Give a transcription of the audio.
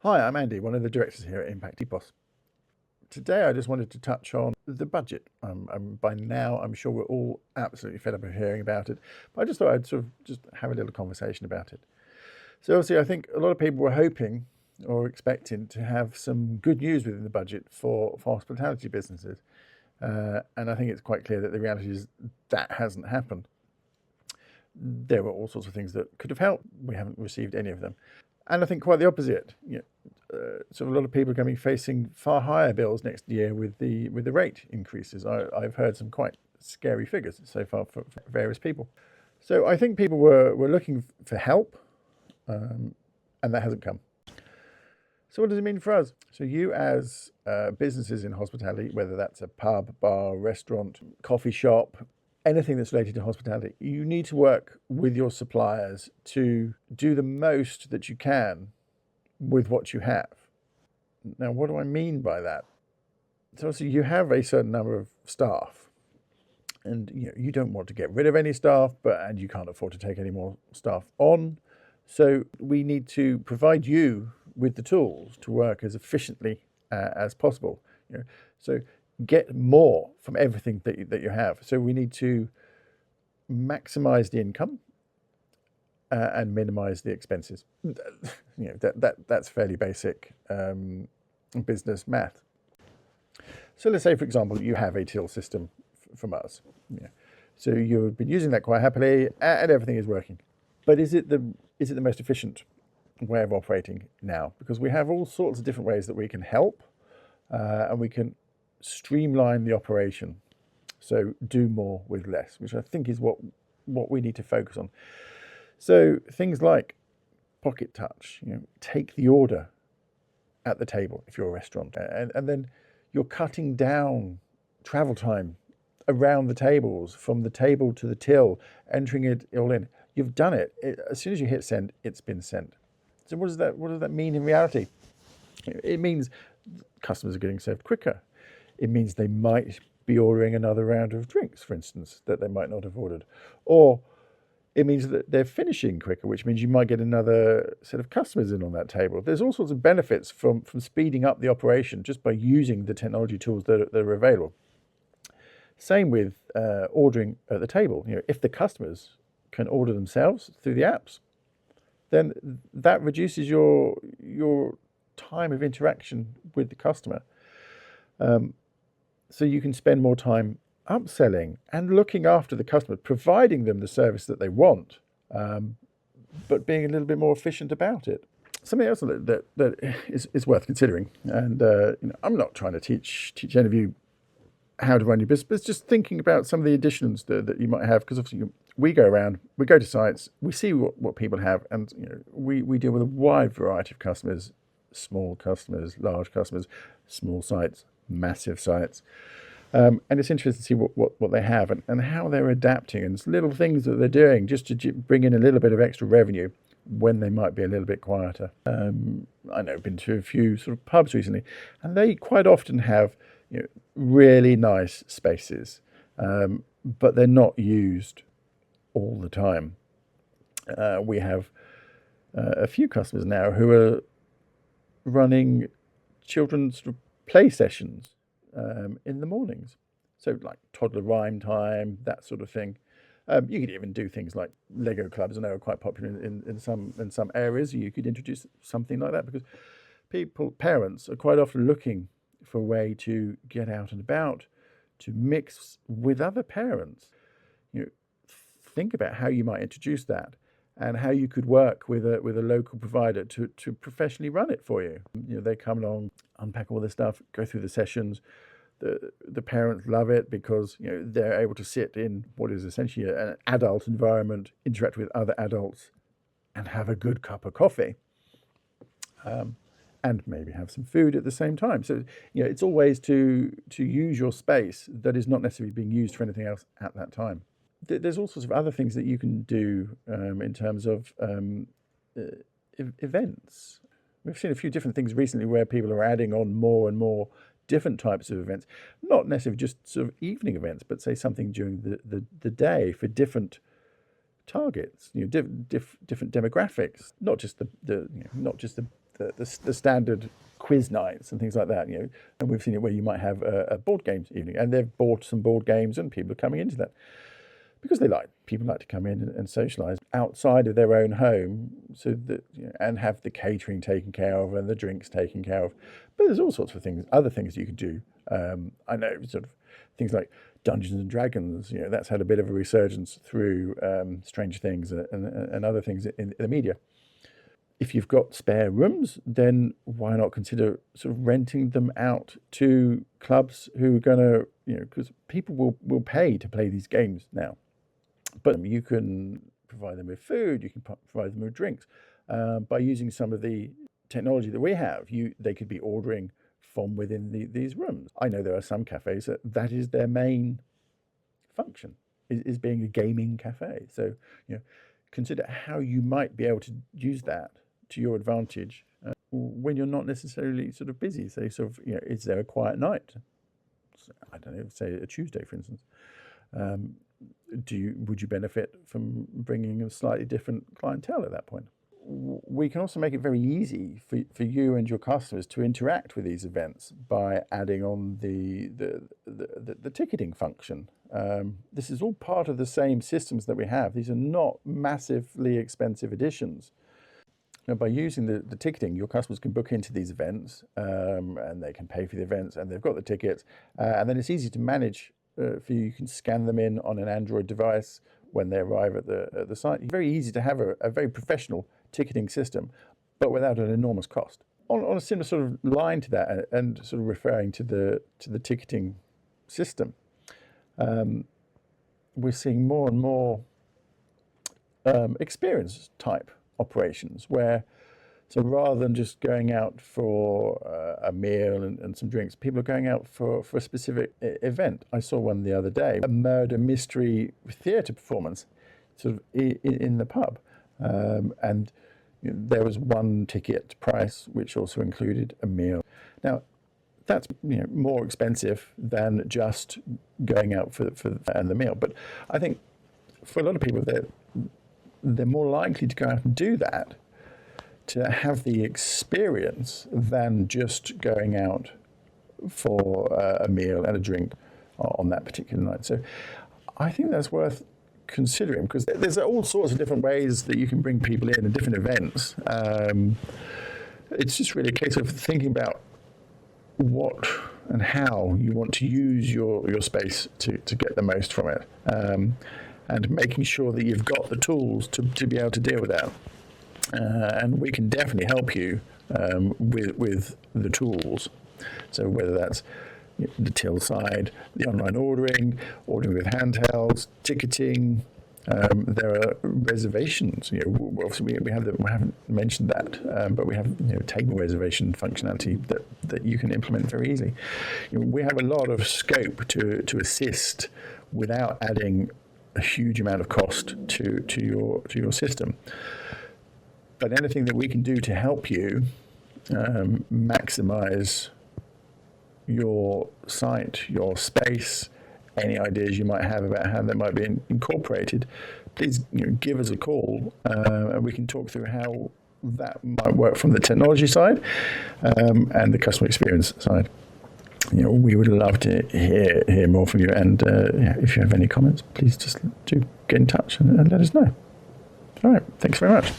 Hi, I'm Andy, one of the directors here at EPoS. Today, I just wanted to touch on the budget. By now, I'm sure we're all absolutely fed up of hearing about it, but I just thought I'd sort of just have a little conversation about it. So obviously, I think a lot of people were hoping or expecting to have some good news within the budget for hospitality businesses. And I think it's quite clear that the reality is that hasn't happened. There were all sorts of things that could have helped. We haven't received any of them. And I think quite the opposite. So a lot of people are going to be facing far higher bills next year with the rate increases. I've heard some quite scary figures so far for various people. So I think people were looking for help, and that hasn't come. So what does it mean for us? So you as businesses in hospitality, whether that's a pub, bar, restaurant, coffee shop, anything that's related to hospitality, you need to work with your suppliers to do the most that you can with what you have. Now, what do I mean by that? So obviously you have a certain number of staff, and you don't want to get rid of any staff, and you can't afford to take any more staff on. So we need to provide you with the tools to work as efficiently as possible. So get more from everything that you have. So we need to maximize the income and minimize the expenses. That's fairly basic business math. So let's say, for example, you have a till system from us. So you've been using that quite happily, and everything is working. But is it the most efficient way of operating now? Because we have all sorts of different ways that we can help, and we can streamline the operation. So do more with less, which I think is what we need to focus on. So things like pocket touch, take the order at the table if you're a restaurant, and then you're cutting down travel time around the tables, from the table to the till, entering it all in. You've done it. As soon as you hit send, it's been sent. So what does that mean in reality? It means customers are getting served quicker. It means they might be ordering another round of drinks, for instance, that they might not have ordered. Or it means that they're finishing quicker, which means you might get another set of customers in on that table. There's all sorts of benefits from speeding up the operation just by using the technology tools that are available. Same with ordering at the table. If the customers can order themselves through the apps, then that reduces your time of interaction with the customer. So you can spend more time upselling and looking after the customer, providing them the service that they want, but being a little bit more efficient about it. Something else that is worth considering, and I'm not trying to teach any of you how to run your business, but just thinking about some of the additions that you might have, because obviously we go around, we go to sites, we see what people have, and we deal with a wide variety of customers, small customers, large customers, small sites, massive sites. And it's interesting to see what they have and how they're adapting, and little things that they're doing just to bring in a little bit of extra revenue when they might be a little bit quieter. I know I've been to a few sort of pubs recently, and they quite often have really nice spaces, but they're not used all the time. We have a few customers now who are running children's sort of play sessions in the mornings. So like toddler rhyme time, that sort of thing. You could even do things like Lego clubs, and they are quite popular in some areas. You could introduce something like that, because parents are quite often looking for a way to get out and about, to mix with other parents. Think about how you might introduce that, and how you could work with a local provider to professionally run it for you. They come along, unpack all this stuff, go through the sessions. The parents love it because they're able to sit in what is essentially an adult environment, interact with other adults, and have a good cup of coffee, and maybe have some food at the same time. So it's always to use your space that is not necessarily being used for anything else at that time. There's all sorts of other things that you can do in terms of events. We've seen a few different things recently where people are adding on more and more different types of events, not necessarily just sort of evening events, but say something during the day for different targets, different demographics, not just the the standard quiz nights and things like that, and we've seen it where you might have a board games evening, and they've bought some board games, and people are coming into that because people like to come in and socialise outside of their own home, so that and have the catering taken care of and the drinks taken care of. But there's all sorts of other things you could do. I know sort of things like Dungeons and Dragons. That's had a bit of a resurgence through Stranger Things and other things in the media. If you've got spare rooms, then why not consider sort of renting them out to clubs who are going to, because people will pay to play these games now. But you can provide them with food, you can provide them with drinks. By using some of the technology that we have, they could be ordering from within these rooms. I know there are some cafes that is their main function, is being a gaming cafe. So, consider how you might be able to use that to your advantage when you're not necessarily sort of busy. So is there a quiet night? I don't know, say a Tuesday, for instance. Would you benefit from bringing a slightly different clientele at that point? We can also make it very easy for you and your customers to interact with these events by adding on the ticketing function. This is all part of the same systems that we have. These are not massively expensive additions. By using the ticketing, your customers can book into these events, and they can pay for the events, and they've got the tickets, and then it's easy to manage for you. You can scan them in on an Android device when they arrive at the site. It's very easy to have a very professional ticketing system, but without an enormous cost. On a similar sort of line to that, and sort of referring to the ticketing system, we're seeing more and more experience type operations so rather than just going out for a meal and some drinks, people are going out for a specific event. I saw one the other day, a murder mystery theatre performance, sort of in the pub, and there was one ticket price which also included a meal. Now, that's more expensive than just going out for the meal. But I think for a lot of people, they're more likely to go out and do that, to have the experience, than just going out for a meal and a drink on that particular night. So I think that's worth considering, because there's all sorts of different ways that you can bring people in at different events. It's just really a case of thinking about what and how you want to use your space to get the most from it. And making sure that you've got the tools to be able to deal with that. And we can definitely help you with the tools. So whether that's the till side, the online ordering with handhelds, ticketing, there are reservations. Obviously we haven't mentioned that, but we have table reservation functionality that you can implement very easily. We have a lot of scope to assist without adding a huge amount of cost to your system. But anything that we can do to help you maximize your site, your space, any ideas you might have about how that might be incorporated, please give us a call, and we can talk through how that might work from the technology side and the customer experience side. We would love to hear more from you, and if you have any comments, please just do get in touch and let us know. All right, thanks very much.